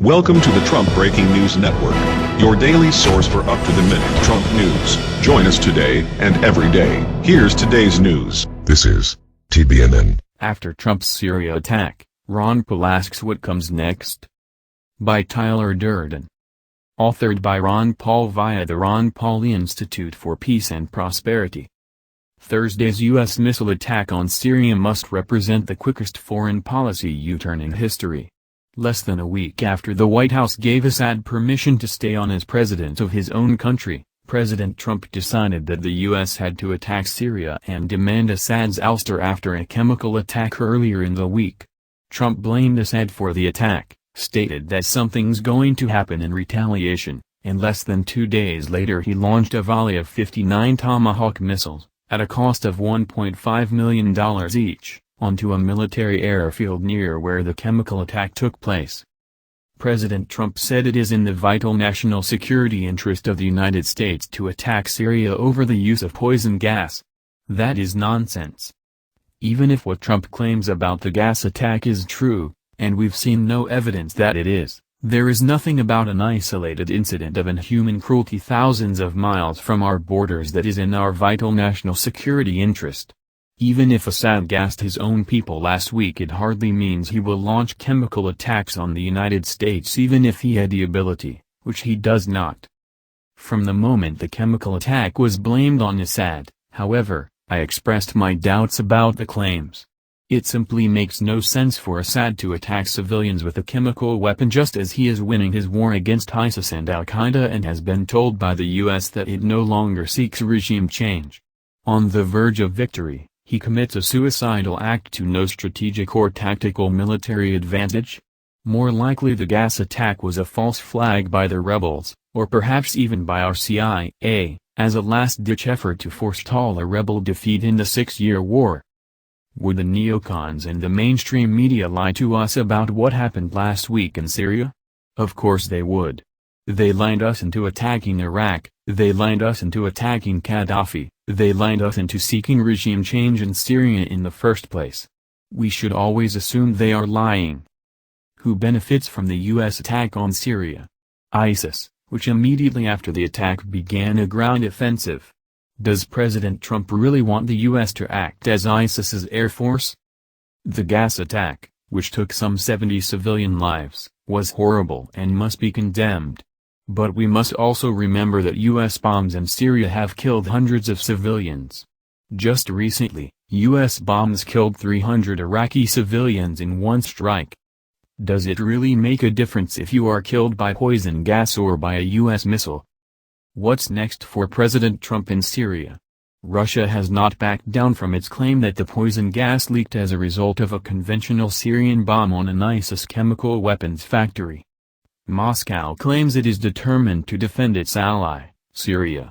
Welcome to the Trump Breaking News Network, your daily source for up-to-the-minute Trump news. Join us today and every day. Here's today's news. This is TBNN. After Trump's Syria attack, Ron Paul asks what comes next. By Tyler Durden. Authored by Ron Paul via the Ron Paul Institute for Peace and Prosperity. Thursday's U.S. missile attack on Syria must represent the quickest foreign policy U-turn in history. Less than a week after the White House gave Assad permission to stay on as president of his own country, President Trump decided that the U.S. had to attack Syria and demand Assad's ouster after a chemical attack earlier in the week. Trump blamed Assad for the attack, stated that something's going to happen in retaliation, and less than 2 days later he launched a volley of 59 Tomahawk missiles, at a cost of $1.5 million each, onto a military airfield near where the chemical attack took place. President Trump said it is in the vital national security interest of the United States to attack Syria over the use of poison gas. That is nonsense. Even if what Trump claims about the gas attack is true, and we've seen no evidence that it is, there is nothing about an isolated incident of inhuman cruelty thousands of miles from our borders that is in our vital national security interest. Even if Assad gassed his own people last week, it hardly means he will launch chemical attacks on the United States even if he had the ability, which he does not. From the moment the chemical attack was blamed on Assad, however, I expressed my doubts about the claims. It simply makes no sense for Assad to attack civilians with a chemical weapon just as he is winning his war against ISIS and al-qaeda and has been told by the U.S. that it no longer seeks regime change. On the verge of victory, he commits a suicidal act to no strategic or tactical military advantage? More likely the gas attack was a false flag by the rebels, or perhaps even by our CIA, as a last-ditch effort to forestall a rebel defeat in the 6-year war. Would the neocons and the mainstream media lie to us about what happened last week in Syria? Of course they would. They lied us into attacking Iraq, they lied us into attacking Gaddafi, they lied us into seeking regime change in Syria in the first place. We should always assume they are lying. Who benefits from the U.S. attack on Syria? ISIS, which immediately after the attack began a ground offensive. Does President Trump really want the U.S. to act as ISIS's air force? The gas attack, which took some 70 civilian lives, was horrible and must be condemned. But we must also remember that U.S. bombs in Syria have killed hundreds of civilians. Just recently, U.S. bombs killed 300 Iraqi civilians in one strike. Does it really make a difference if you are killed by poison gas or by a U.S. missile? What's next for President Trump in Syria? Russia has not backed down from its claim that the poison gas leaked as a result of a conventional Syrian bomb on an ISIS chemical weapons factory. Moscow claims it is determined to defend its ally, Syria.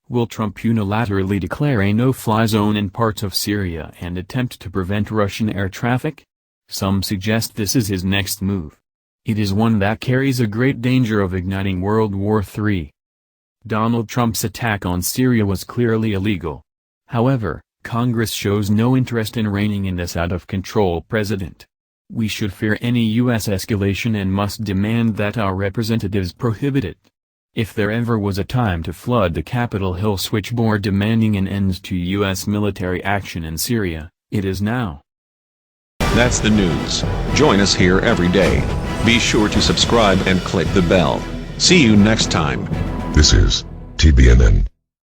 Will Trump unilaterally declare a no-fly zone in parts of Syria and attempt to prevent Russian air traffic? Some suggest this is his next move. It is one that carries a great danger of igniting World War III. Donald Trump's attack on Syria was clearly illegal. However, Congress shows no interest in reining in this out-of-control president. We should fear any U.S. escalation and must demand that our representatives prohibit it. If there ever was a time to flood the Capitol Hill switchboard demanding an end to U.S. military action in Syria, it is now. That's the news. Join us here every day. Be sure to subscribe and click the bell. See you next time. This is TBNN.